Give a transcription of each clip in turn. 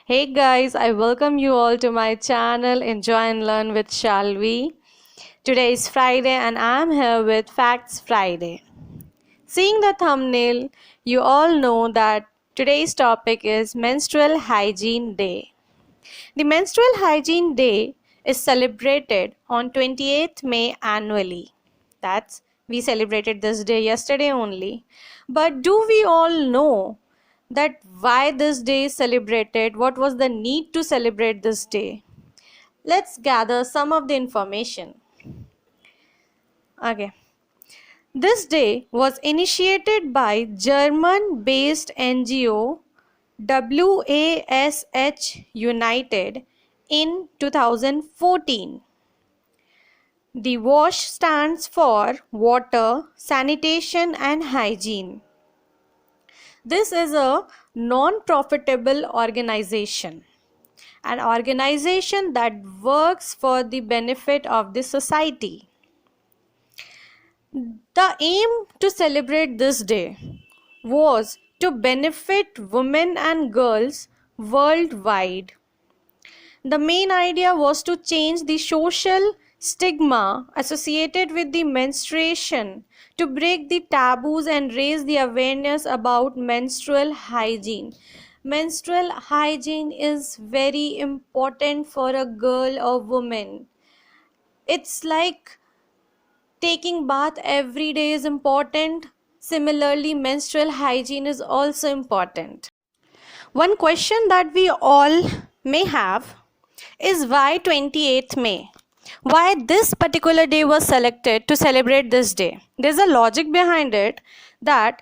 Hey guys, I welcome you all to my channel Enjoy and Learn with Shalvi. Today is Friday and I am here with Facts Friday. Seeing the thumbnail, you all know that today's topic is Menstrual Hygiene Day. The Menstrual Hygiene Day is celebrated on 28th May annually. That's we celebrated this day yesterday only. But do we all know that why this day is celebrated? What was the need to celebrate this day? Let's gather some of the information. Okay. This day was initiated by German-based NGO WASH United in 2014. The WASH stands for Water, Sanitation and Hygiene. This is a non-profitable organization, an organization that works for the benefit of the society. The aim to celebrate this day was to benefit women and girls worldwide. The main idea was to change the social stigma associated with the menstruation, to break the taboos and raise the awareness about menstrual hygiene. Menstrual hygiene is very important for a girl or woman. It's like taking bath every day is important. Similarly, menstrual hygiene is also important. One question that we all may have is why 28th May? Why this particular day was selected to celebrate this day? There's a logic behind it that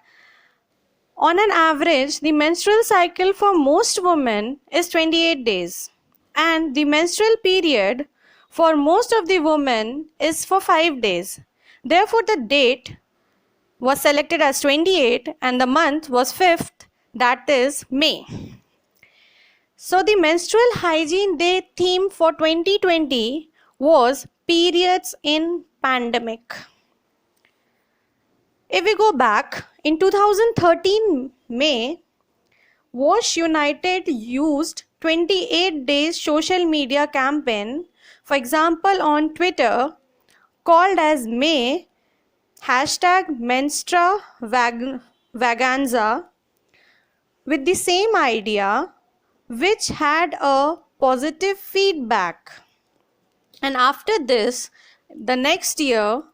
on an average, the menstrual cycle for most women is 28 days, and the menstrual period for most of the women is for 5 days. Therefore, the date was selected as 28 and the month was 5th, that is May. So the menstrual hygiene day theme for 2020 was periods in pandemic. If we go back in 2013 May, WASH United used 28 days social media campaign, for example on Twitter, called as May #MenstruaVaganza, with the same idea, which had a positive feedback. And after this, the next year,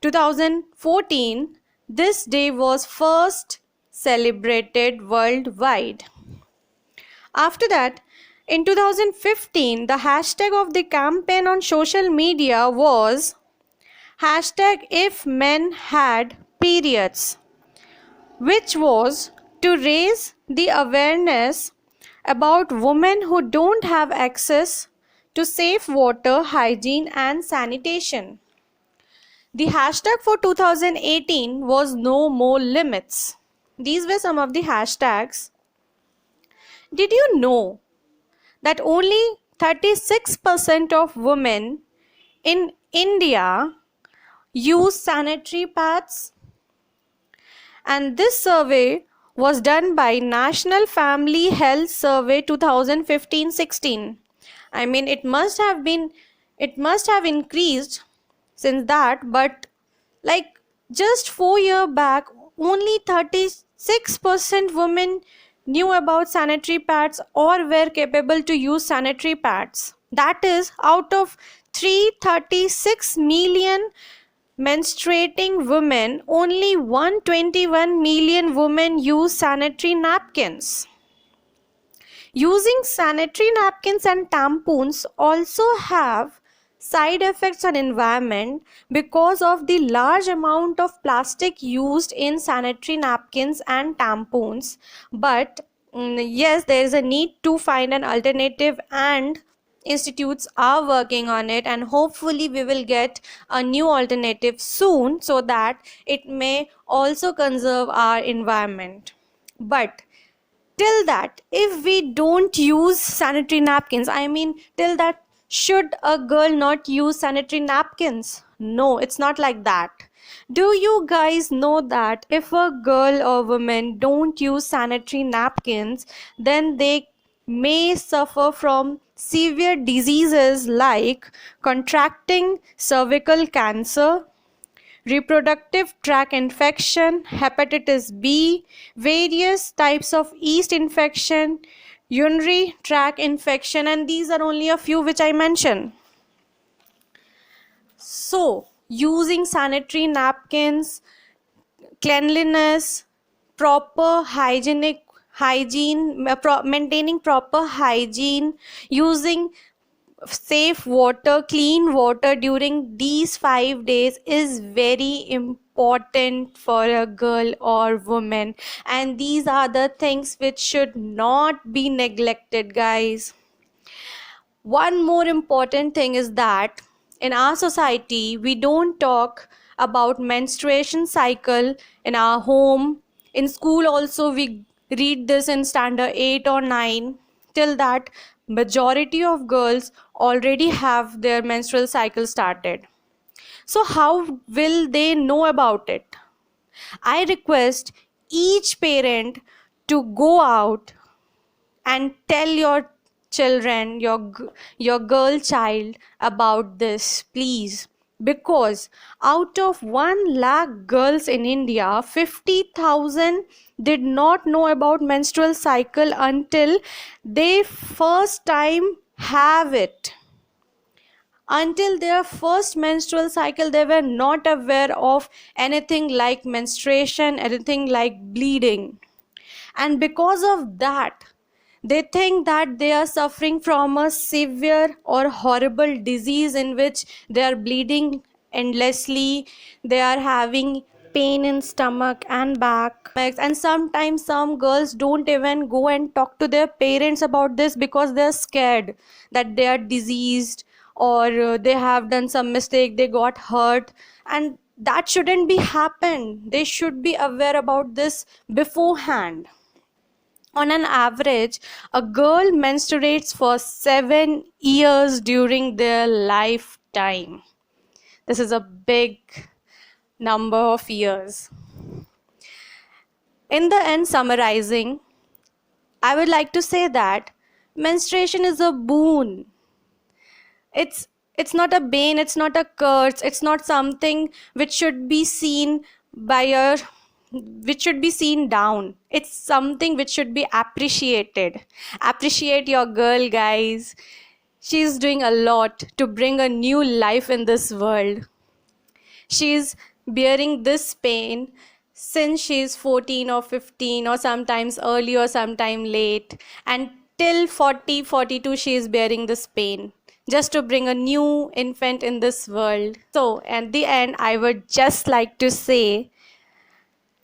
2014, this day was first celebrated worldwide. After that, in 2015, the hashtag of the campaign on social media was #IfMenHadPeriods, which was to raise the awareness about women who don't have access to safe water, hygiene and sanitation. The hashtag for 2018 was No More Limits. These were some of the hashtags. Did you know that only 36% of women in India use sanitary pads? And this survey was done by National Family Health Survey 2015-16. I mean, it must have increased since that, but like just 4 years back, only 36% women knew about sanitary pads or were capable to use sanitary pads. That is, out of 336 million menstruating women, only 121 million women use sanitary napkins. Using sanitary napkins and tampons also have side effects on environment because of the large amount of plastic used in sanitary napkins and tampons. But yes, there is a need to find an alternative, and institutes are working on it, and hopefully we will get a new alternative soon so that it may also conserve our environment. But till that, if we don't use sanitary napkins, I mean, till that, should a girl not use sanitary napkins? No, it's not like that. Do you guys know that if a girl or woman don't use sanitary napkins, then they may suffer from severe diseases like contracting cervical cancer, reproductive tract infection, hepatitis B, various types of yeast infection, urinary tract infection, and these are only a few which I mentioned. So, using sanitary napkins, cleanliness, proper hygiene, maintaining proper hygiene, using safe water, clean water during these 5 days is very important for a girl or woman, and these are the things which should not be neglected, guys. One more important thing is that in our society we don't talk about menstruation cycle in our home. In school also we read this in standard 8 or 9. Till that, majority of girls already have their menstrual cycle started. So how will they know about it? I request each parent to go out and tell your children, your girl child about this, please, because out of 1 lakh girls in India, 50,000 did not know about menstrual cycle until they first time have it. Until their first menstrual cycle, they were not aware of anything like menstruation, anything like bleeding. And because of that, they think that they are suffering from a severe or horrible disease in which they are bleeding endlessly, they are having pain in stomach and back, and sometimes some girls don't even go and talk to their parents about this because they're scared that they are diseased, or they have done some mistake, they got hurt, and that shouldn't be happen. They should be aware about this beforehand. On an average, a girl menstruates for 7 years during their lifetime. This is a big number of years. In the end, summarizing, I would like to say that menstruation is a boon. It's not a bane, it's not a curse, it's not something which should be seen by your which should be seen down. It's something which should be appreciated. Appreciate your girl, guys. She's doing a lot to bring a new life in this world. She's bearing this pain since she's 14 or 15, or sometimes early or sometime late, and till 40, 42 she is bearing this pain just to bring a new infant in this world. So at the end, I would just like to say,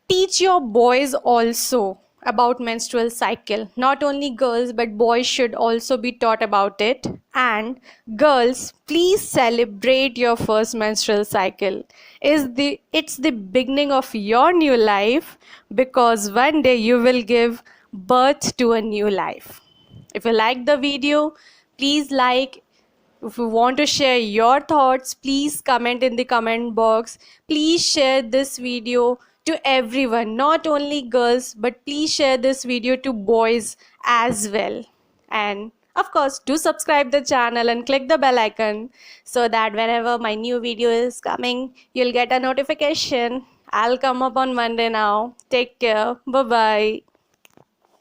teach your boys also about menstrual cycle. Not only girls but boys should also be taught about it. And girls, please celebrate your first menstrual cycle. It's the beginning of your new life, because one day you will give birth to a new life. If you like the video, please like. If you want to share your thoughts, please comment in the comment box. Please share this video to everyone, not only girls, but please share this video to boys as well. And of course, do subscribe the channel and click the bell icon so that whenever my new video is coming, you'll get a notification. I'll come up on Monday now. Take care. Bye-bye.